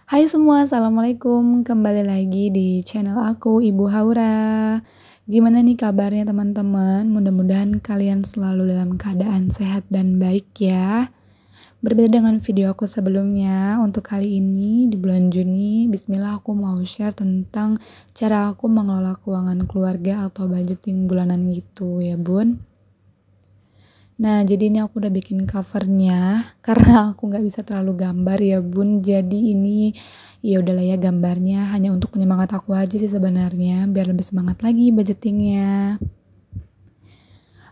Hai semua, assalamualaikum. Kembali lagi di channel aku, Ibu Haura. Gimana nih kabarnya teman-teman? Mudah-mudahan kalian selalu dalam keadaan sehat dan baik ya. Berbeda dengan video aku sebelumnya, untuk kali ini di bulan Juni, bismillah aku mau share tentang cara aku mengelola keuangan keluarga atau budgeting bulanan gitu ya bun. Nah, jadi ini aku udah bikin covernya karena aku nggak bisa terlalu gambar ya bun. Jadi ini ya udahlah ya, gambarnya hanya untuk penyemangat aku aja sih sebenarnya, biar lebih semangat lagi budgetingnya.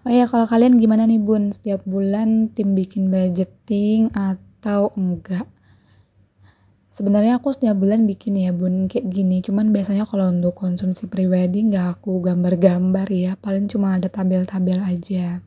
Oh ya, kalau kalian gimana nih bun? Setiap bulan tim bikin budgeting atau enggak? Sebenarnya aku setiap bulan bikin ya bun kayak gini. Cuman biasanya kalau untuk konsumsi pribadi nggak aku gambar-gambar ya. Paling cuma ada tabel-tabel aja.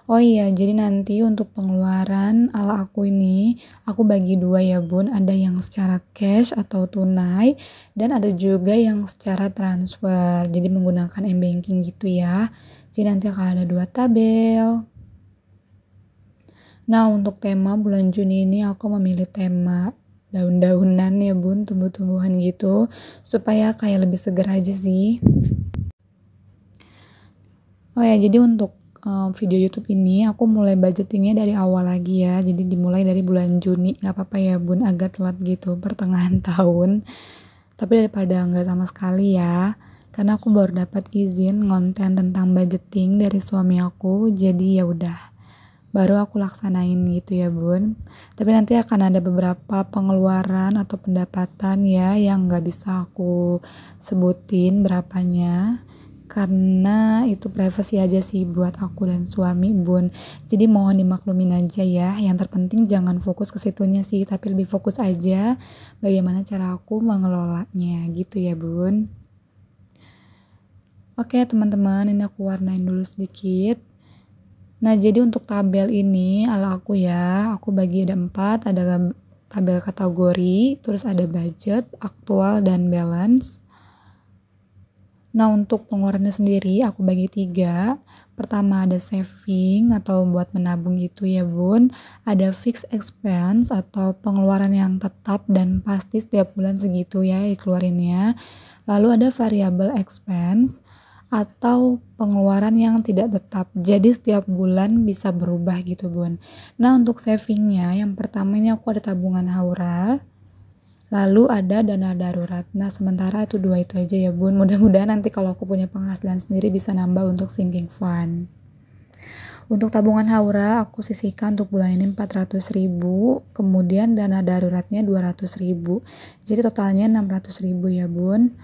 Oh iya, jadi nanti untuk pengeluaran ala aku ini, aku bagi dua ya bun, ada yang secara cash atau tunai, dan ada juga yang secara transfer, jadi menggunakan m-banking gitu ya. Jadi nanti akan ada dua tabel. Nah, untuk tema bulan Juni ini aku memilih tema daun-daunan ya bun, tumbuh-tumbuhan gitu, supaya kayak lebih seger aja sih. Oh ya, jadi untuk video YouTube ini aku mulai budgetingnya dari awal lagi ya. Jadi dimulai dari bulan Juni, nggak apa-apa ya bun, agak telat gitu pertengahan tahun. Tapi daripada nggak sama sekali ya, karena aku baru dapat izin konten tentang budgeting dari suami aku. Jadi ya udah, baru aku laksanain gitu ya bun. Tapi nanti akan ada beberapa pengeluaran atau pendapatan ya yang nggak bisa aku sebutin berapanya, karena itu privasi aja sih buat aku dan suami bun. Jadi mohon dimaklumin aja ya. Yang terpenting jangan fokus ke situnya sih, tapi lebih fokus aja bagaimana cara aku mengelolanya gitu ya bun. Oke teman-teman, ini aku warnain dulu sedikit. Nah, jadi untuk tabel ini ala aku ya, aku bagi ada 4, ada tabel kategori, terus ada budget, aktual, dan balance. Nah, untuk pengeluarannya sendiri aku bagi 3. Pertama ada saving atau buat menabung gitu ya bun. Ada fixed expense atau pengeluaran yang tetap dan pasti setiap bulan segitu ya dikeluarinnya. Lalu ada variable expense atau pengeluaran yang tidak tetap, jadi setiap bulan bisa berubah gitu bun. Nah, untuk savingnya yang pertama ini aku ada tabungan Haura, lalu ada dana darurat. Nah, sementara itu dua itu aja ya bun. Mudah-mudahan nanti kalau aku punya penghasilan sendiri bisa nambah untuk sinking fund. Untuk tabungan Haura aku sisihkan untuk bulan ini 400.000, kemudian dana daruratnya 200.000. Jadi totalnya 600.000 ya bun.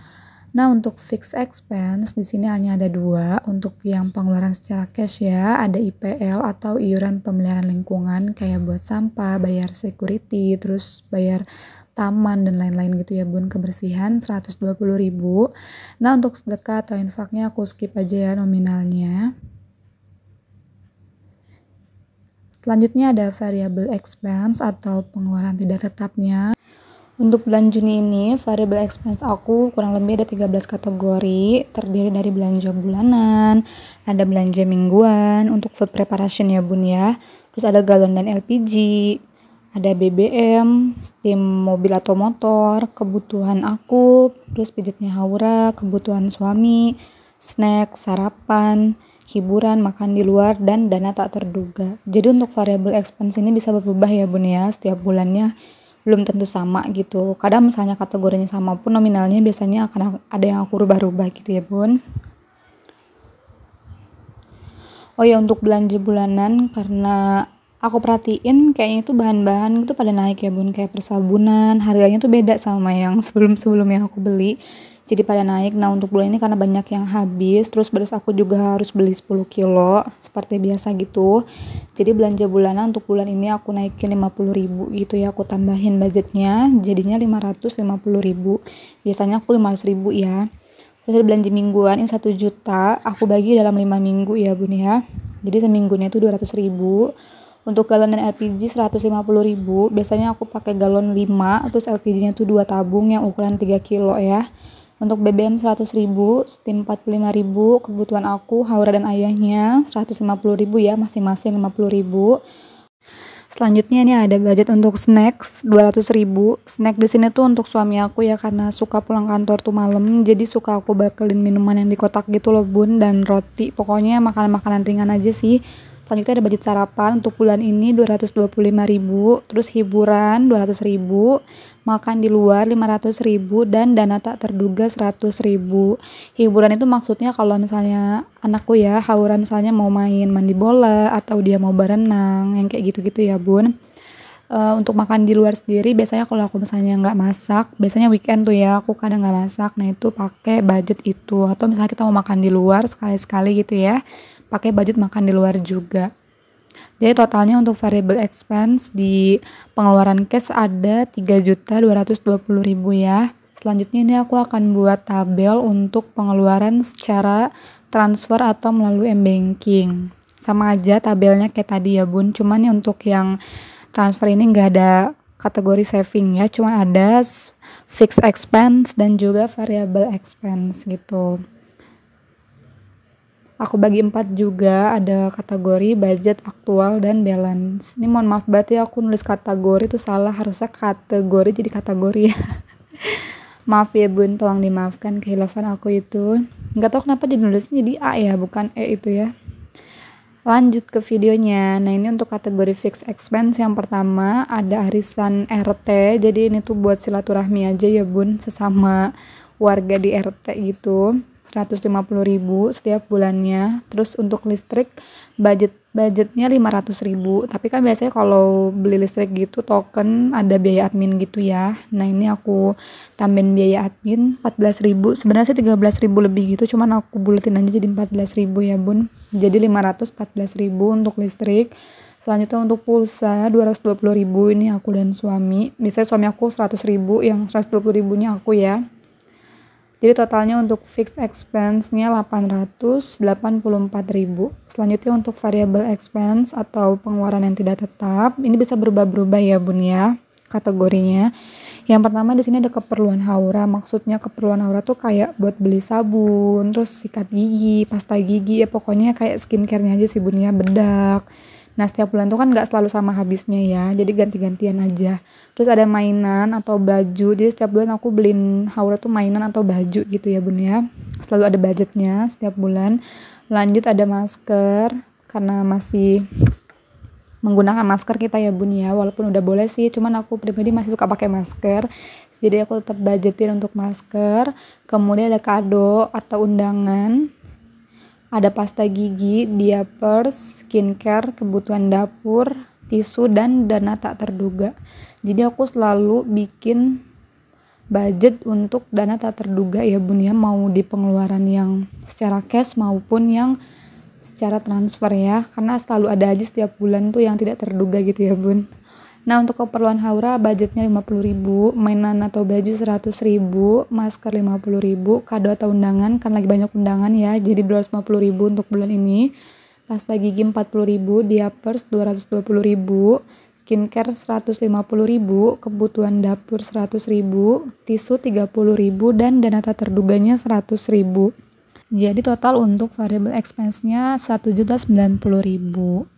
Nah, untuk fixed expense di sini hanya ada 2. Untuk yang pengeluaran secara cash ya, ada IPL atau iuran pemeliharaan lingkungan kayak buat sampah, bayar security, terus bayar taman dan lain-lain gitu ya bun, kebersihan 120.000. Nah, untuk sedekah atau infaknya aku skip aja ya nominalnya. Selanjutnya ada variable expense atau pengeluaran tidak tetapnya. Untuk bulan Juni ini, variable expense aku kurang lebih ada 13 kategori, terdiri dari belanja bulanan, ada belanja mingguan, untuk food preparation ya bun ya, terus ada galon dan LPG, ada BBM, steam mobil atau motor, kebutuhan aku, terus pijatnya Haura, kebutuhan suami, snack, sarapan, hiburan, makan di luar, dan dana tak terduga. Jadi untuk variable expense ini bisa berubah ya bun ya, setiap bulannya belum tentu sama gitu. Kadang misalnya kategorinya sama pun nominalnya biasanya akan ada yang aku rubah-rubah gitu ya bun. Oh ya, untuk belanja bulanan, karena aku perhatiin kayaknya itu bahan-bahan itu pada naik ya bun, kayak persabunan harganya tuh beda sama yang sebelum-sebelumnya aku beli, jadi pada naik. Nah, untuk bulan ini karena banyak yang habis, terus beras aku juga harus beli 10 kilo seperti biasa gitu, jadi belanja bulanan untuk bulan ini aku naikin 50.000 gitu ya, aku tambahin budgetnya jadinya 550.000, biasanya aku 500.000 ya. Terus ada belanja mingguan ini 1 juta, aku bagi dalam 5 minggu ya bun ya, jadi seminggunya itu 200.000. Untuk galon dan LPG 150.000, biasanya aku pakai galon 5, terus LPG nya tuh 2 tabung yang ukuran 3 kilo ya. Untuk BBM 100.000, steam 45.000, kebutuhan aku, Haura dan ayahnya 150.000 ya, masing-masing 50.000. Selanjutnya ini ada budget untuk snacks 200.000. Snack di sini tuh untuk suami aku ya, karena suka pulang kantor tuh malam, jadi suka aku bakelin minuman yang di kotak gitu loh bun, dan roti. Pokoknya makanan-makanan ringan aja sih. Selanjutnya ada budget sarapan untuk bulan ini 225.000, terus hiburan 200.000, makan di luar 500.000, dan dana tak terduga 100.000. Hiburan itu maksudnya kalau misalnya anakku ya Haura misalnya mau main mandi bola atau dia mau berenang yang kayak gitu-gitu ya bun. Untuk makan di luar sendiri biasanya kalau aku misalnya nggak masak, biasanya weekend tuh ya aku kadang nggak masak, nah itu pakai budget itu. Atau misalnya kita mau makan di luar sekali-sekali gitu ya, pakai budget makan di luar juga. Jadi totalnya untuk variable expense di pengeluaran cash ada 3.220.000 ya. Selanjutnya ini aku akan buat tabel untuk pengeluaran secara transfer atau melalui m-banking. Sama aja tabelnya kayak tadi ya bun, cuman nih untuk yang transfer ini nggak ada kategori saving ya, cuma ada fixed expense dan juga variable expense gitu. Aku bagi 4 juga, ada kategori budget, aktual, dan balance. Ini mohon maaf banget ya aku nulis kategori itu salah, harusnya kategori jadi kategori ya. Maaf ya bun, tolong dimaafkan kehilafan aku itu. Nggak tahu kenapa jadi nulisnya jadi A ya, bukan E itu ya. Lanjut ke videonya. Nah ini untuk kategori fixed expense yang pertama ada arisan RT. Jadi ini tuh buat silaturahmi aja ya bun, sesama warga di RT gitu. 150.000 setiap bulannya. Terus untuk listrik budgetnya 500.000. Tapi kan biasanya kalau beli listrik gitu token ada biaya admin gitu ya. Nah ini aku tambahin biaya admin 14.000. Sebenarnya sih 13.000 lebih gitu, cuman aku buletin aja jadi 14.000 ya bun. Jadi 514.000 untuk listrik. Selanjutnya untuk pulsa 220.000, ini aku dan suami. Biasanya suami aku 100.000, yang 120.000 nya aku ya. Jadi totalnya untuk fixed expense-nya 884.000. Selanjutnya untuk variable expense atau pengeluaran yang tidak tetap, ini bisa berubah-berubah ya bun ya kategorinya. Yang pertama di sini ada keperluan Haura. Maksudnya keperluan Haura tuh kayak buat beli sabun, terus sikat gigi, pasta gigi, ya pokoknya kayak skincare-nya aja sih bun ya, bedak. Nah setiap bulan tuh kan nggak selalu sama habisnya ya, jadi ganti-gantian aja. Terus ada mainan atau baju, jadi setiap bulan aku beliin Haura tuh mainan atau baju gitu ya bun ya. Selalu ada budgetnya setiap bulan. Lanjut ada masker, karena masih menggunakan masker kita ya bun ya, walaupun udah boleh sih, cuman aku pribadi masih suka pakai masker, jadi aku tetap budgetin untuk masker. Kemudian ada kado atau undangan, ada pasta gigi, diapers, skincare, kebutuhan dapur, tisu, dan dana tak terduga. Jadi aku selalu bikin budget untuk dana tak terduga ya bun ya, mau di pengeluaran yang secara cash maupun yang secara transfer ya, karena selalu ada aja setiap bulan tuh yang tidak terduga gitu ya bun. Nah untuk keperluan Haura budgetnya 50.000, mainan atau baju 100.000, masker 50.000, kado atau undangan kan lagi banyak undangan ya, jadi 250.000 untuk bulan ini. Pasta gigi 40.000, diapers 220.000, skincare 150.000, kebutuhan dapur 100.000, tisu 30.000, dan dana tak terduganya 100.000. Jadi total untuk variable expense-nya 1.090.000.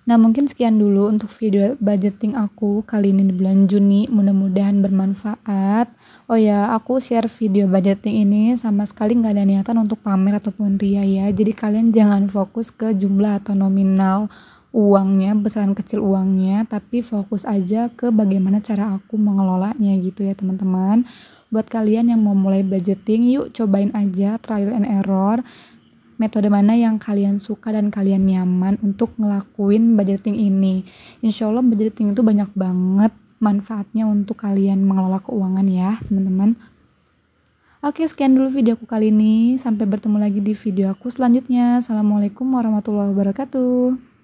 Nah mungkin sekian dulu untuk video budgeting aku kali ini di bulan Juni, mudah-mudahan bermanfaat. Oh ya, aku share video budgeting ini sama sekali nggak ada niatan untuk pamer ataupun ria ya, jadi kalian jangan fokus ke jumlah atau nominal uangnya, besaran kecil uangnya, tapi fokus aja ke bagaimana cara aku mengelolanya gitu ya teman-teman. Buat kalian yang mau mulai budgeting, yuk cobain aja trial and error, metode mana yang kalian suka dan kalian nyaman untuk ngelakuin budgeting ini. Insya Allah budgeting itu banyak banget manfaatnya untuk kalian mengelola keuangan ya teman-teman. Oke, sekian dulu videoku kali ini, sampai bertemu lagi di video aku selanjutnya. Assalamualaikum warahmatullahi wabarakatuh.